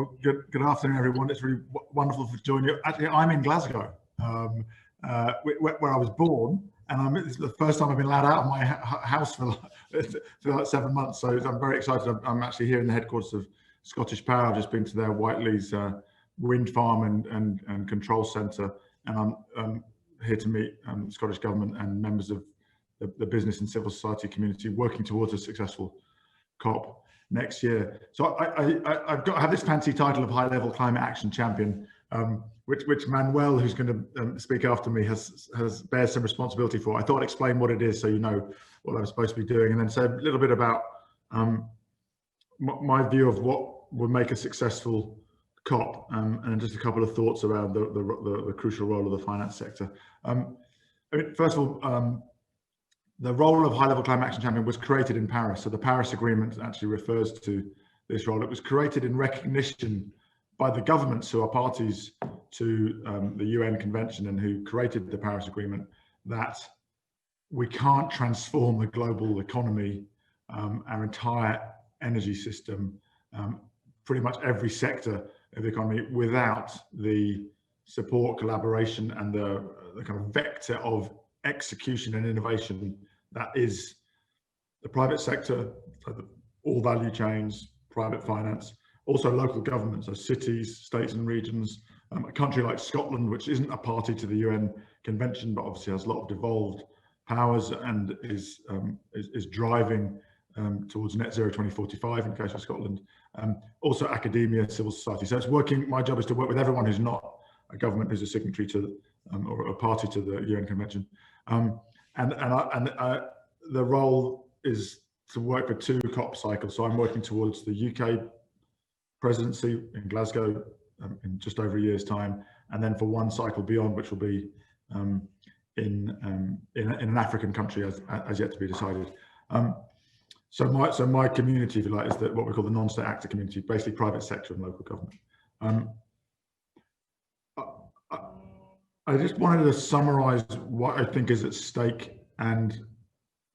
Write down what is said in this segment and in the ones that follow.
Well, good afternoon, everyone. It's really wonderful to join you. Actually, I'm in Glasgow, where I was born, and it's the first time I've been allowed out of my house for like 7 months. So I'm very excited. I'm actually here in the headquarters of Scottish Power. I've just been to their Whiteley's wind farm and control centre, and I'm here to meet the Scottish Government and members of the business and civil society community working towards a successful COP next year. So I have this fancy title of high-level climate action champion, which Manuel, who's going to speak after me, bears some responsibility for. I thought I'd explain what it is so you know what I'm supposed to be doing, and then say a little bit about my view of what would make a successful COP, and just a couple of thoughts around the crucial role of the finance sector. I mean, first of all, the role of high-level climate action champion was created in Paris. So the Paris Agreement actually refers to this role. It was created in recognition by the governments who are parties to the UN Convention and who created the Paris Agreement, that we can't transform the global economy, our entire energy system, pretty much every sector of the economy, without the support, collaboration, and the kind of vector of execution and innovation that is the private sector, all value chains, private finance, also local governments, so cities, states and regions, a country like Scotland, which isn't a party to the UN Convention, but obviously has a lot of devolved powers and is driving towards net zero 2045 in the case of Scotland. Also academia, civil society. So it's working, my job is to work with everyone who's not a government, who's a signatory to or a party to the UN Convention. The role is to work for 2 COP cycles. So I'm working towards the UK presidency in Glasgow in just over a year's time, and then for 1 cycle beyond, which will be in an African country as yet to be decided. So my community, if you like, is what we call the non-state actor community, basically private sector and local government. I just wanted to summarize what I think is at stake and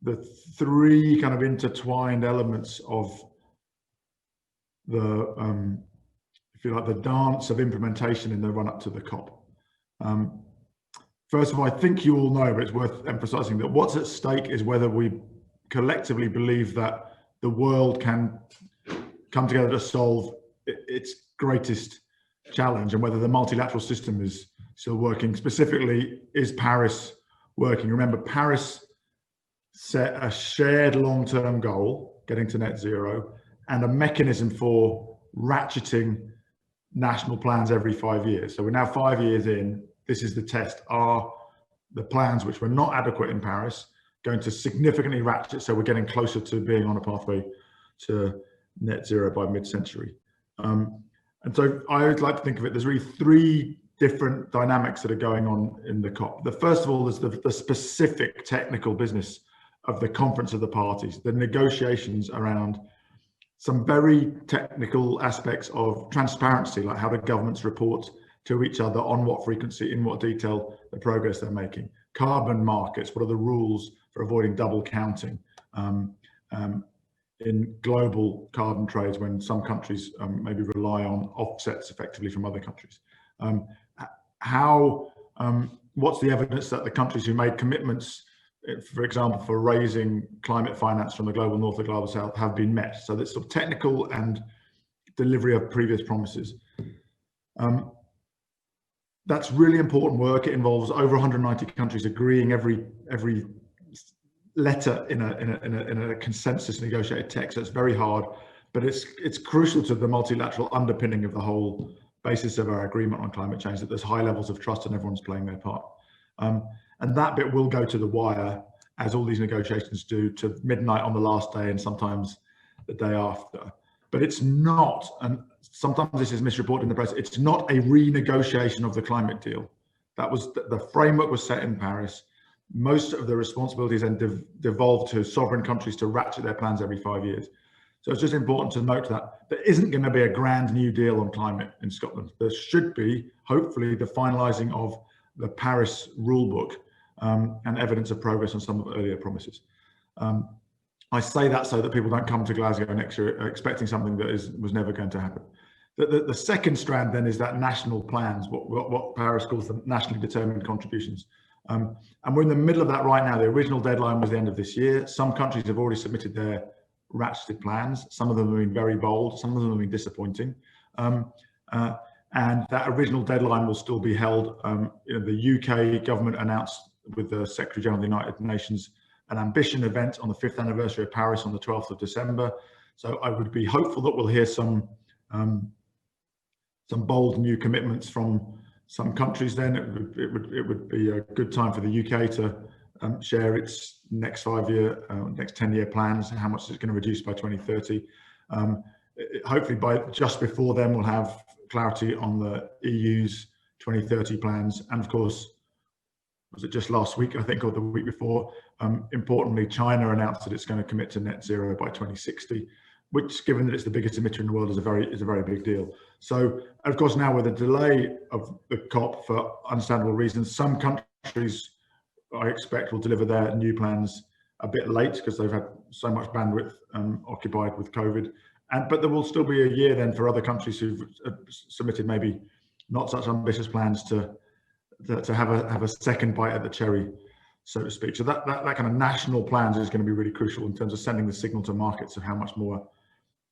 the 3 kind of intertwined elements of the, if you like, the dance of implementation in the run-up to the COP. First of all, I think you all know, but it's worth emphasizing that what's at stake is whether we collectively believe that the world can come together to solve its greatest challenge, and whether the multilateral system is still working. Specifically, is Paris working? Remember, Paris set a shared long-term goal, getting to net zero, and a mechanism for ratcheting national plans every 5 years. So we're now 5 years in. This is the test. Are the plans which were not adequate in Paris going to significantly ratchet so we're getting closer to being on a pathway to net zero by mid-century? And so I would like to think of it, there's really 3 different dynamics that are going on in the COP. The first of all is the specific technical business of the conference of the parties, the negotiations around some very technical aspects of transparency, like how do governments report to each other, on what frequency, in what detail, the progress they're making. Carbon markets, what are the rules for avoiding double counting in global carbon trades when some countries maybe rely on offsets effectively from other countries. What's the evidence that the countries who made commitments, for example, for raising climate finance from the global north to the global south, have been met? So that's sort of technical and delivery of previous promises. That's really important work. It involves over 190 countries agreeing every letter in a consensus negotiated text. So it's very hard, but it's crucial to the multilateral underpinning of the whole basis of our agreement on climate change, that there's high levels of trust and everyone's playing their part. And that bit will go to the wire, as all these negotiations do, to midnight on the last day and sometimes the day after. But it's not, and sometimes this is misreported in the press, it's not a renegotiation of the climate deal. That was, the framework was set in Paris. Most of the responsibilities then devolved to sovereign countries to ratchet their plans every 5 years. So it's just important to note that there isn't going to be a grand new deal on climate in Scotland. There should be, hopefully, the finalising of the Paris rulebook and evidence of progress on some of the earlier promises. I say that so that people don't come to Glasgow next year expecting something that was never going to happen. The second strand then is that national plans, what Paris calls the nationally determined contributions. And we're in the middle of that right now. The original deadline was the end of this year. Some countries have already submitted their ratcheted plans. Some of them have been very bold. Some of them have been disappointing. And that original deadline will still be held. The UK government announced with the Secretary General of the United Nations an ambition event on the 5th anniversary of Paris on the 12th of December. So I would be hopeful that we'll hear some bold new commitments from some countries. Then it would be a good time for the UK to share its next 5-year, next 10-year plans, how much it's going to reduce by 2030. Hopefully by just before then we'll have clarity on the EU's 2030 plans. And of course, was it just last week, I think, or the week before, importantly, China announced that it's going to commit to net zero by 2060, which, given that it's the biggest emitter in the world, is a very big deal. So, of course, now with the delay of the COP for understandable reasons, some countries I expect will deliver their new plans a bit late because they've had so much bandwidth occupied with COVID. But there will still be a year then for other countries who've submitted maybe not such ambitious plans to have a second bite at the cherry, so to speak. So that kind of national plans is going to be really crucial in terms of sending the signal to markets of how much more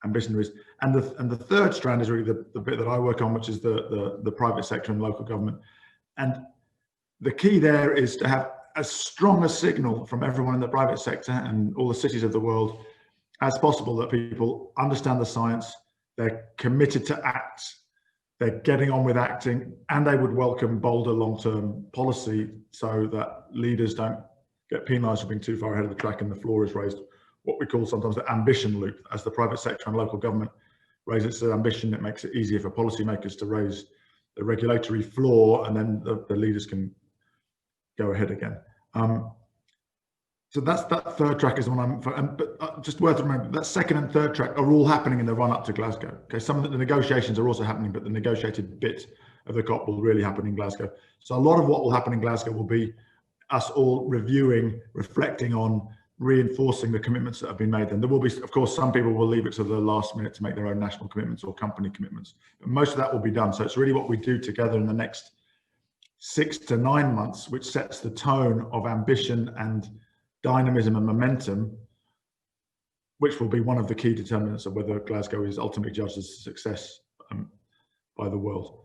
ambition there is. And the third strand is really the bit that I work on, which is the private sector and local government. And the key there is to have as strong a signal from everyone in the private sector and all the cities of the world as possible that people understand the science, they're committed to act, they're getting on with acting, and they would welcome bolder long-term policy so that leaders don't get penalised for being too far ahead of the track and the floor is raised. What we call sometimes the ambition loop. As the private sector and local government raises its ambition, it makes it easier for policymakers to raise the regulatory floor, and then the leaders can go ahead again. So that third track is the one but just worth remembering, that second and third track are all happening in the run up to Glasgow. Okay, some of the negotiations are also happening, but the negotiated bit of the COP will really happen in Glasgow. So a lot of what will happen in Glasgow will be us all reviewing, reflecting on, reinforcing the commitments that have been made. And there will be, of course, some people will leave it to the last minute to make their own national commitments or company commitments, but most of that will be done. So it's really what we do together in the next 6 to 9 months, which sets the tone of ambition and dynamism and momentum, which will be one of the key determinants of whether Glasgow is ultimately judged as a success by the world.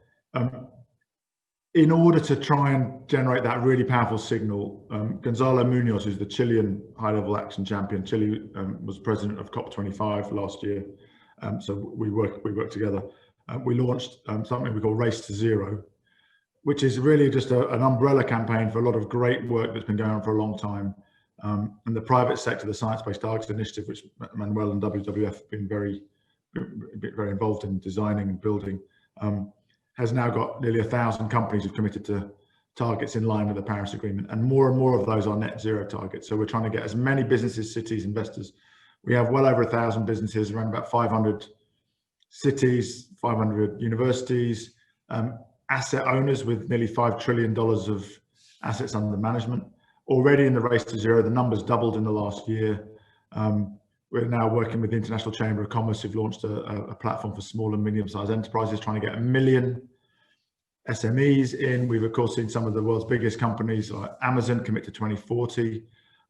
In order to try and generate that really powerful signal, Gonzalo Munoz, who's the Chilean high-level action champion, Chile was president of COP25 last year, so we work together. We launched something we call Race to Zero, which is really just an umbrella campaign for a lot of great work that's been going on for a long time. And the private sector, the Science Based Targets Initiative, which Manuel and WWF have been very involved in designing and building, has now got nearly 1,000 companies who've committed to targets in line with the Paris Agreement, and more of those are net zero targets. So we're trying to get as many businesses, cities, investors. We have well over 1,000 businesses, around about 500 cities, 500 universities, asset owners with nearly $5 trillion of assets under management. Already in the Race to Zero, the numbers doubled in the last year. We're now working with the International Chamber of Commerce, who've launched a platform for small and medium-sized enterprises, trying to get 1 million SMEs in. We've, of course, seen some of the world's biggest companies like Amazon commit to 2040,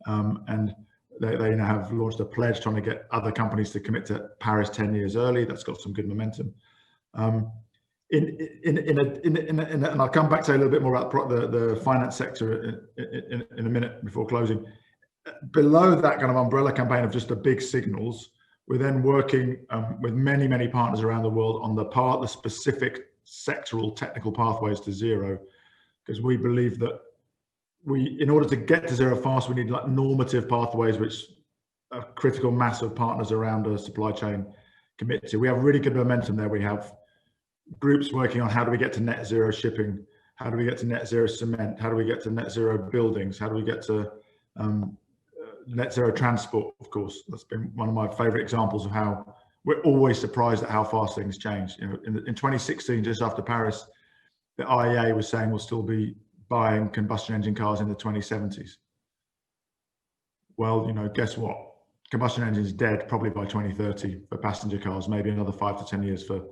and they now have launched a pledge trying to get other companies to commit to Paris 10 years early. That's got some good momentum. And I'll come back to say a little bit more about the finance sector in a minute before closing. Below that kind of umbrella campaign of just the big signals, we're then working with many partners around the world on the specific sectoral technical pathways to zero, because we believe that in order to get to zero fast, we need like normative pathways which a critical mass of partners around a supply chain commit to. We have really good momentum there. We have groups working on how do we get to net zero shipping, how do we get to net zero cement, how do we get to net zero buildings, how do we get to net zero transport. Of course, that's been one of my favorite examples of how we're always surprised at how fast things change. You know, in 2016, just after Paris, the IEA was saying we'll still be buying combustion engine cars in the 2070s. Well, you know, guess what? Combustion engines dead probably by 2030 for passenger cars, maybe another 5 to 10 years for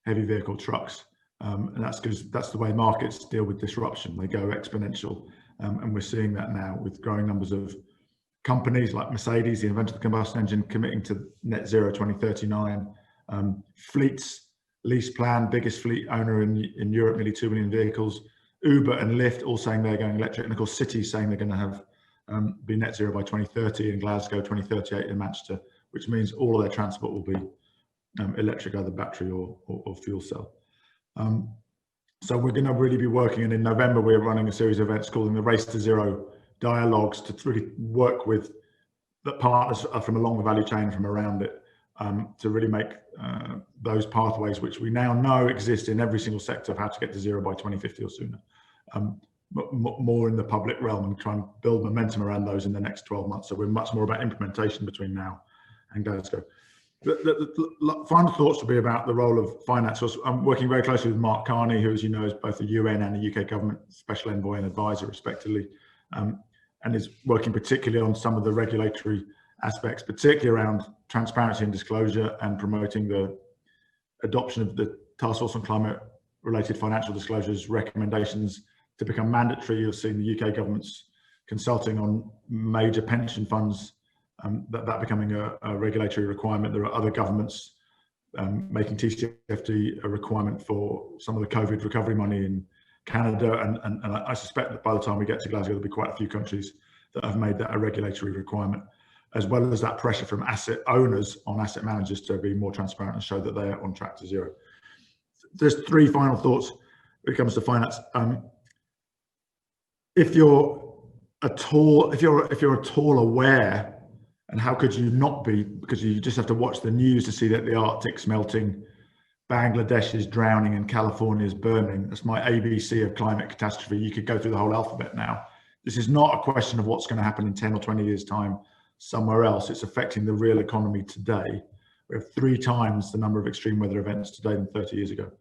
heavy vehicle trucks. And that's because that's the way markets deal with disruption. They go exponential. And we're seeing that now with growing numbers of companies like Mercedes, the inventor of the combustion engine, committing to net zero 2039. Fleets, lease plan, biggest fleet owner in Europe, nearly 2 million vehicles. Uber and Lyft all saying they're going electric, and of course cities saying they're going to have be net zero by 2030 in Glasgow, 2038 in Manchester, which means all of their transport will be electric, either battery or fuel cell. So we're going to really be working, and in November we're running a series of events called the Race to Zero dialogues to really work with the partners from along the value chain and from around it to really make those pathways, which we now know exist in every single sector, of how to get to zero by 2050 or sooner, more in the public realm, and try and build momentum around those in the next 12 months. So we're much more about implementation between now and Glasgow. The final thoughts will be about the role of finance. So I'm working very closely with Mark Carney, who, as you know, is both the UN and the UK government special envoy and advisor, respectively, and is working particularly on some of the regulatory aspects, particularly around transparency and disclosure, and promoting the adoption of the Task Force on Climate-related Financial Disclosures recommendations to become mandatory. You'll see the UK government's consulting on major pension funds, that becoming a regulatory requirement. There are other governments making TCFD a requirement for some of the COVID recovery money in Canada, and I suspect that by the time we get to Glasgow, there'll be quite a few countries that have made that a regulatory requirement, as well as that pressure from asset owners on asset managers to be more transparent and show that they are on track to zero. There's three final thoughts when it comes to finance. If you're at all aware, and how could you not be, because you just have to watch the news to see that the Arctic's melting, Bangladesh is drowning, and California is burning. That's my ABC of climate catastrophe. You could go through the whole alphabet now. This is not a question of what's going to happen in 10 or 20 years' time somewhere else. It's affecting the real economy today. We have 3 times the number of extreme weather events today than 30 years ago.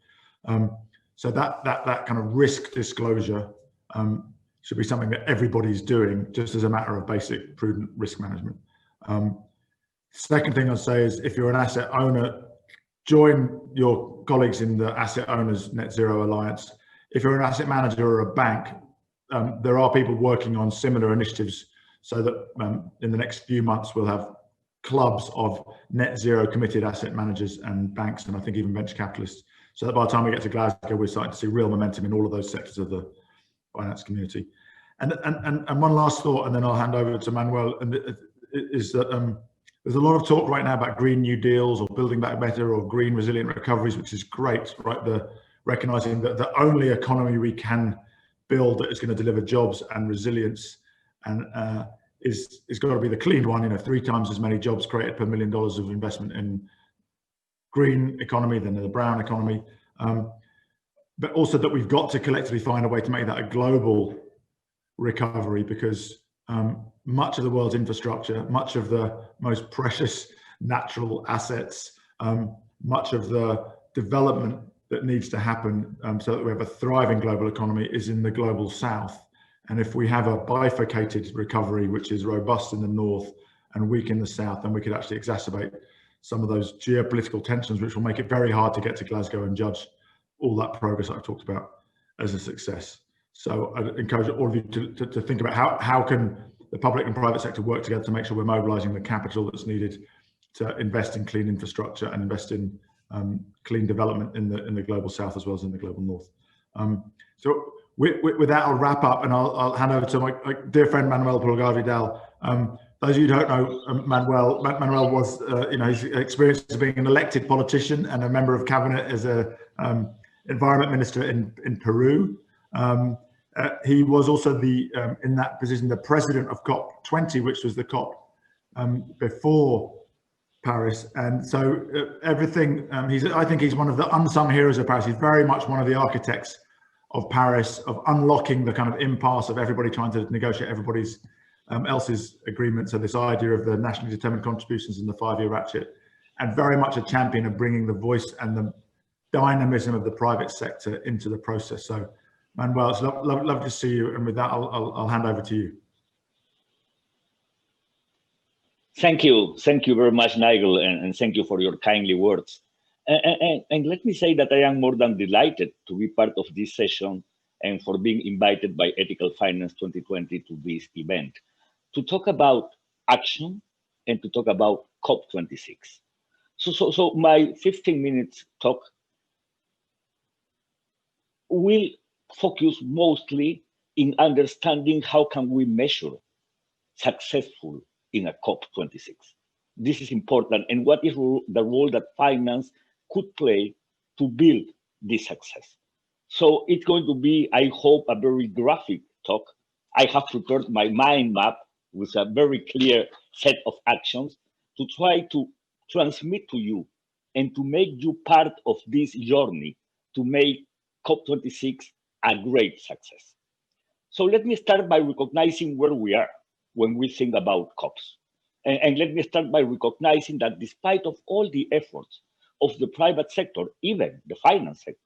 So that kind of risk disclosure should be something that everybody's doing, just as a matter of basic prudent risk management. Second thing I'd say is, if you're an asset owner, join your colleagues in the Asset Owners Net Zero Alliance. If you're an asset manager or a bank, there are people working on similar initiatives, so that in the next few months we'll have clubs of net zero committed asset managers and banks, and I think even venture capitalists, so that by the time we get to Glasgow, we're starting to see real momentum in all of those sectors of the finance community. And one last thought, and then I'll hand over to Manuel, and is that there's a lot of talk right now about Green New Deals or Building Back Better or green resilient recoveries, which is great, right? The recognizing that the only economy we can build that is going to deliver jobs and resilience and is got to be the clean one. You know, 3 times as many jobs created per $1 million of investment in green economy than in the brown economy, but also that we've got to collectively find a way to make that a global recovery, because much of the world's infrastructure, much of the most precious natural assets, much of the development that needs to happen so that we have a thriving global economy is in the global south. And if we have a bifurcated recovery, which is robust in the north and weak in the south, then we could actually exacerbate some of those geopolitical tensions, which will make it very hard to get to Glasgow and judge all that progress I've talked about as a success. So I'd encourage all of you to think about how can the public and private sector work together to make sure we're mobilizing the capital that's needed to invest in clean infrastructure and invest in clean development in the global south as well as in the global north. So with that, I'll wrap up, and I'll hand over to my dear friend Manuel Pulgar-Vidal. Those of you who don't know Manuel was, his experience as being an elected politician and a member of cabinet as a Environment Minister in Peru. He was also in that position, the president of COP20, which was the COP before Paris. And so everything, I think he's one of the unsung heroes of Paris. He's very much one of the architects of Paris, of unlocking the kind of impasse of everybody trying to negotiate everybody's else's agreement. So this idea of the nationally determined contributions and the 5-year ratchet, and very much a champion of bringing the voice and the dynamism of the private sector into the process. So Manuel, it's love to see you. And with that, I'll hand over to you. Thank you very much, Nigel, and thank you for your kindly words. And let me say that I am more than delighted to be part of this session and for being invited by Ethical Finance 2020 to this event to talk about action and to talk about COP26. So my 15 minutes talk will focus mostly in understanding how can we measure successful in a COP26. This is important, and what is the role that finance could play to build this success. So it's going to be, I hope, a very graphic talk. I have prepared my mind map with a very clear set of actions to try to transmit to you and to make you part of this journey to make COP26 a great success. So let me start by recognizing where we are when we think about COPs. And let me start by recognizing that despite of all the efforts of the private sector, even the finance sector,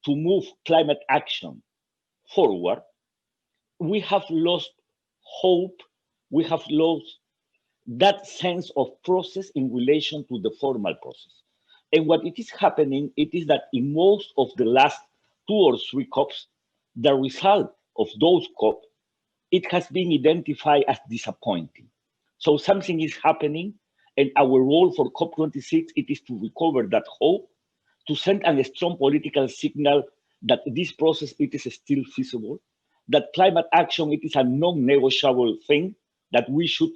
to move climate action forward, we have lost hope, we have lost that sense of process in relation to the formal process. And what it is happening, it is that in most of the last 2 or 3 COPs, the result of those COP, it has been identified as disappointing. So something is happening, and our role for COP26, it is to recover that hope, to send a strong political signal that this process, it is still feasible, that climate action, it is a non-negotiable thing, that we should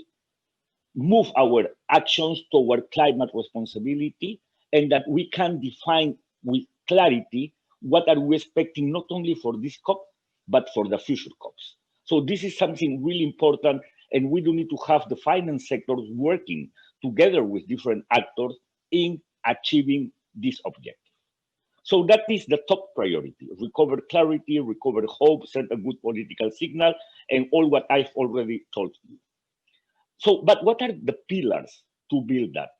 move our actions toward climate responsibility, and that we can define with clarity what are we expecting not only for this COP, but for the future COPs. So this is something really important, and we do need to have the finance sector working together with different actors in achieving this objective. So that is the top priority: recover clarity, recover hope, send a good political signal, and all what I've already told you. So, but what are the pillars to build that?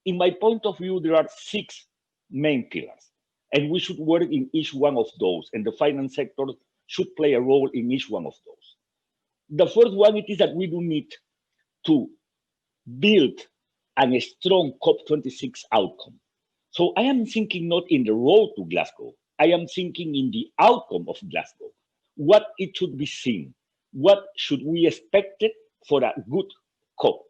In my point of view, there are 6 main pillars, and we should work in each one of those, and the finance sector should play a role in each one of those. The first one, it is that we do need to build a strong COP26 outcome. So I am thinking not in the road to Glasgow, I am thinking in the outcome of Glasgow, what it should be seen, what should we expect for a good COP?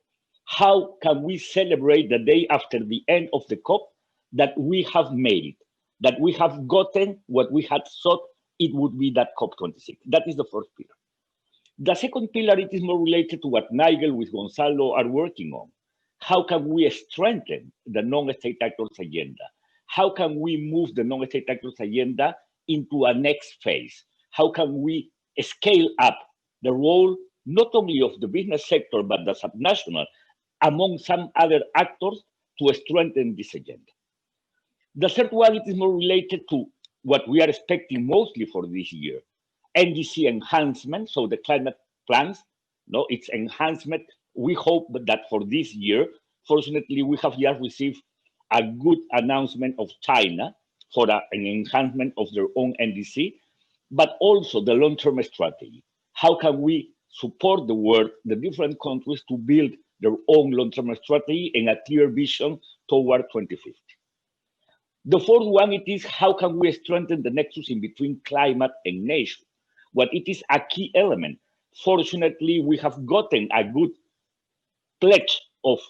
How can we celebrate the day after the end of the COP that we have made it, that we have gotten what we had thought it would be that COP26? That is the first pillar. The second pillar, it is more related to what Nigel with Gonzalo are working on. How can we strengthen the non-state actors agenda? How can we move the non-state actors agenda into a next phase? How can we scale up the role not only of the business sector, but the subnational, among some other actors to strengthen this agenda? The third one, it is more related to what we are expecting mostly for this year: NDC enhancement, so the climate plans, no, its enhancement. We hope that for this year, fortunately, we have just received a good announcement of China for an enhancement of their own NDC, but also the long-term strategy. How can we support the world, the different countries, to build their own long-term strategy and a clear vision toward 2050? The fourth one, it is how can we strengthen the nexus in between climate and nature? What it is a key element. Fortunately, we have gotten a good pledge of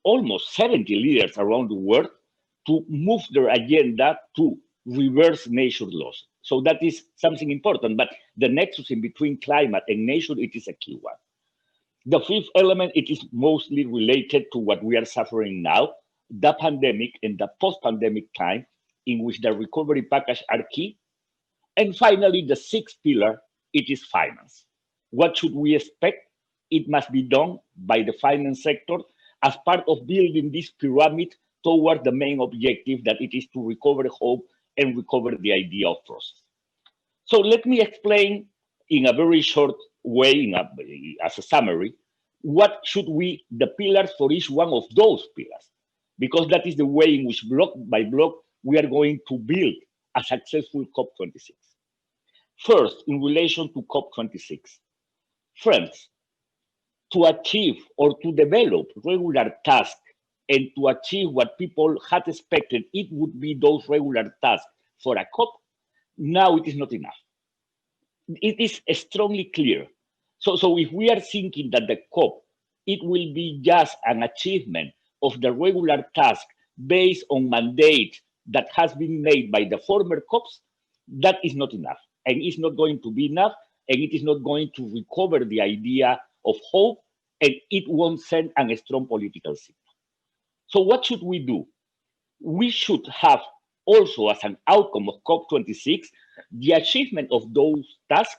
almost 70 leaders around the world to move their agenda to reverse nature loss. So that is something important, but the nexus in between climate and nature, it is a key one. The fifth element, it is mostly related to what we are suffering now, the pandemic and the post-pandemic time, in which the recovery package are key. And finally, the sixth pillar, it is finance. What should we expect? It must be done by the finance sector as part of building this pyramid toward the main objective, that it is to recover hope and recover the idea of process. So let me explain in a very short way, as a summary, what should we, the pillars for each one of those pillars, because that is the way in which block by block we are going to build a successful COP26. First, in relation to COP26, friends, to achieve or to develop regular tasks and to achieve what people had expected it would be those regular tasks for a COP, now it is not enough. It is strongly clear. So if we are thinking that the COP, it will be just an achievement of the regular task based on mandate that has been made by the former COPs, that is not enough. And it's not going to be enough, and it is not going to recover the idea of hope, and it won't send a strong political signal. So what should we do? We should have also as an outcome of COP26, the achievement of those tasks,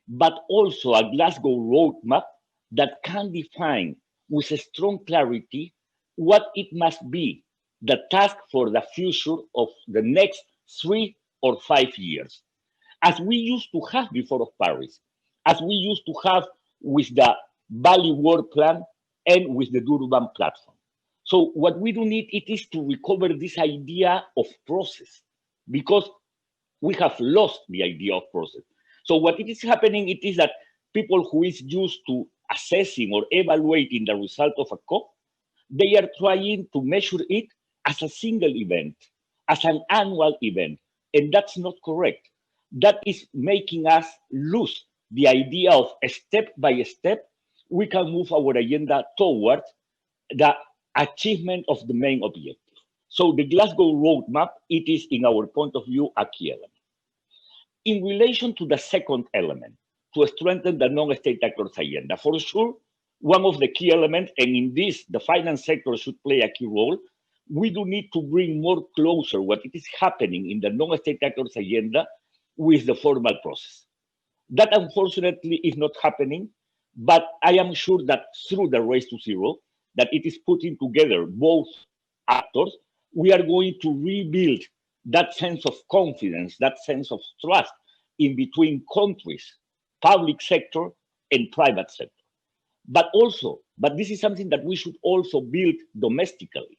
but also a Glasgow roadmap that can define with a strong clarity what it must be the task for the future of the next 3 or 5 years. As we used to have before of Paris, as we used to have with the Bali World Plan and with the Durban platform. So what we do need it is to recover this idea of process, because we have lost the idea of process. So what it is happening, it is that people who is used to assessing or evaluating the result of a COP, they are trying to measure it as a single event, as an annual event, and that's not correct. That is making us lose the idea of step by step, we can move our agenda towards the achievement of the main objective. So the Glasgow roadmap, it is, in our point of view, a key element. In relation to the second element, to strengthen the non-state actors agenda, for sure, one of the key elements, and in this, the finance sector should play a key role, we do need to bring more closer what it is happening in the non-state actors agenda with the formal process. That unfortunately is not happening, but I am sure that through the Race to Zero, that it is putting together both actors, we are going to rebuild that sense of confidence, that sense of trust in between countries, public sector and private sector. But this is something that we should also build domestically,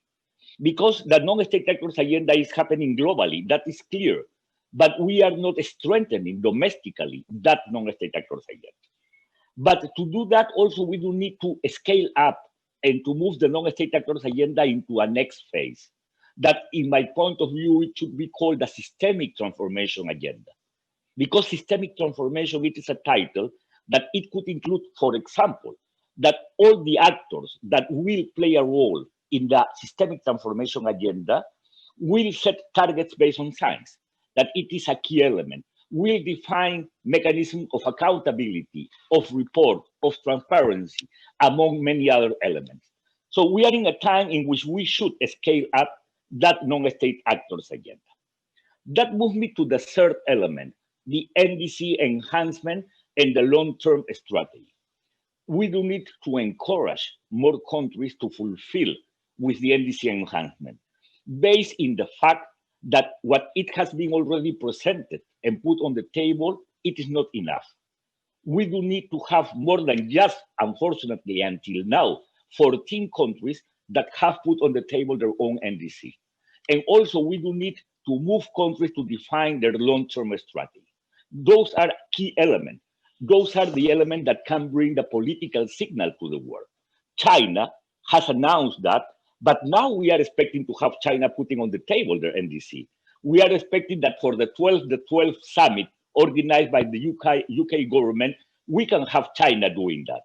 because the non-state actors agenda is happening globally, that is clear, but we are not strengthening domestically that non-state actors agenda. But to do that also, we do need to scale up and to move the non-state actors agenda into a next phase. That, in my point of view, it should be called the systemic transformation agenda. Because systemic transformation, it is a title that it could include, for example, that all the actors that will play a role in the systemic transformation agenda will set targets based on science, that it is a key element, will define mechanisms of accountability, of report, of transparency, among many other elements. So we are in a time in which we should scale up that non-state actors agenda. That moves me to the third element, the NDC enhancement and the long-term strategy. We do need to encourage more countries to fulfill with the NDC enhancement, based in the fact that what it has been already presented and put on the table, it is not enough. We do need to have more than just, unfortunately, until now, 14 countries that have put on the table their own NDC. And also, we do need to move countries to define their long-term strategy. Those are key elements. Those are the elements that can bring the political signal to the world. China has announced that, but now we are expecting to have China putting on the table their NDC. We are expecting that for the 12th summit organized by the UK government, we can have China doing that.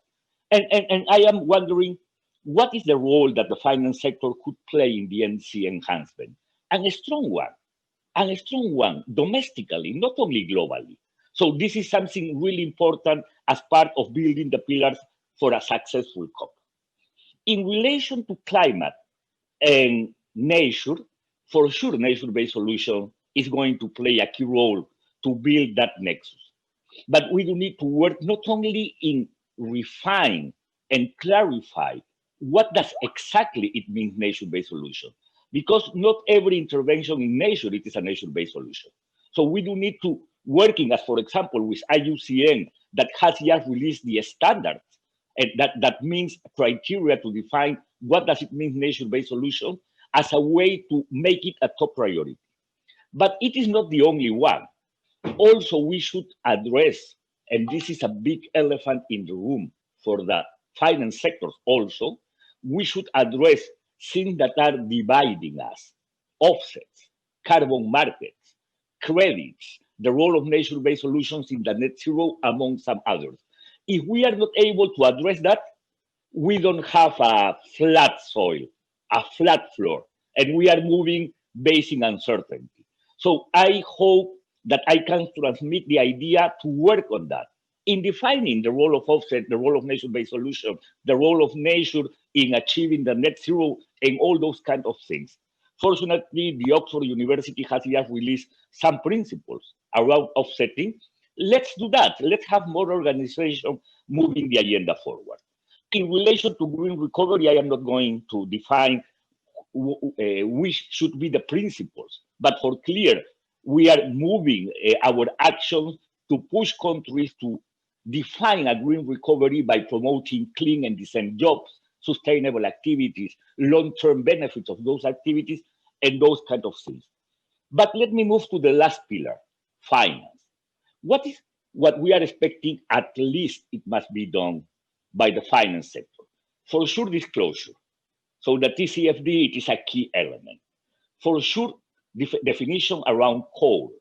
And I am wondering, what is the role that the finance sector could play in the NDC enhancement? And a strong one domestically, not only globally. So this is something really important as part of building the pillars for a successful COP. In relation to climate and nature, for sure, nature-based solution is going to play a key role to build that nexus. But we do need to work not only in refine and clarify what does exactly it mean nature-based solution, because not every intervention in nature, it is a nature-based solution. So we do need to working as, for example, with IUCN that has just released the standards, and that means criteria to define what does it mean nature-based solution as a way to make it a top priority. But it is not the only one. Also, we should address, and this is a big elephant in the room for the finance sectors also, we should address things that are dividing us: offsets, carbon markets, credits, the role of nature-based solutions in the net zero, among some others. If we are not able to address that, we don't have a flat soil, a flat floor, and we are moving based in uncertainty. So I hope that I can transmit the idea to work on that, in defining the role of offset, the role of nature-based solution, the role of nature in achieving the net zero, and all those kind of things. Fortunately, the Oxford University has just released some principles around offsetting. Let's do that. Let's have more organization moving the agenda forward. In relation to green recovery, I am not going to define which should be the principles, but for clear, we are moving our actions to push countries to define a green recovery by promoting clean and decent jobs, sustainable activities, long-term benefits of those activities, and those kind of things. But let me move to the last pillar, finance. What is what we are expecting? At least it must be done by the finance sector. For sure, disclosure. So the TCFD, it is a key element. For sure, definition around coal,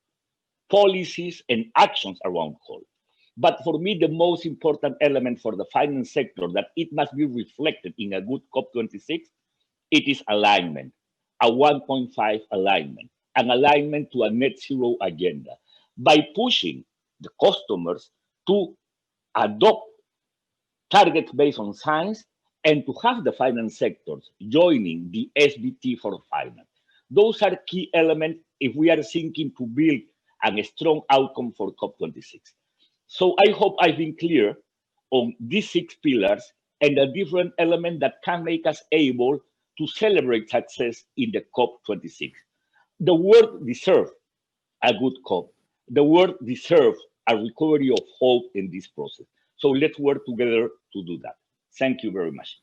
policies and actions around coal. But for me, the most important element for the finance sector that it must be reflected in a good COP26, it is alignment, a 1.5 alignment, an alignment to a net zero agenda, by pushing the customers to adopt targets based on science and to have the finance sectors joining the SBT for finance. Those are key elements if we are thinking to build a strong outcome for COP26. So I hope I've been clear on these 6 pillars and the different elements that can make us able to celebrate success in the COP26. The world deserves a good COP. The world deserves a recovery of hope in this process. So let's work together to do that. Thank you very much.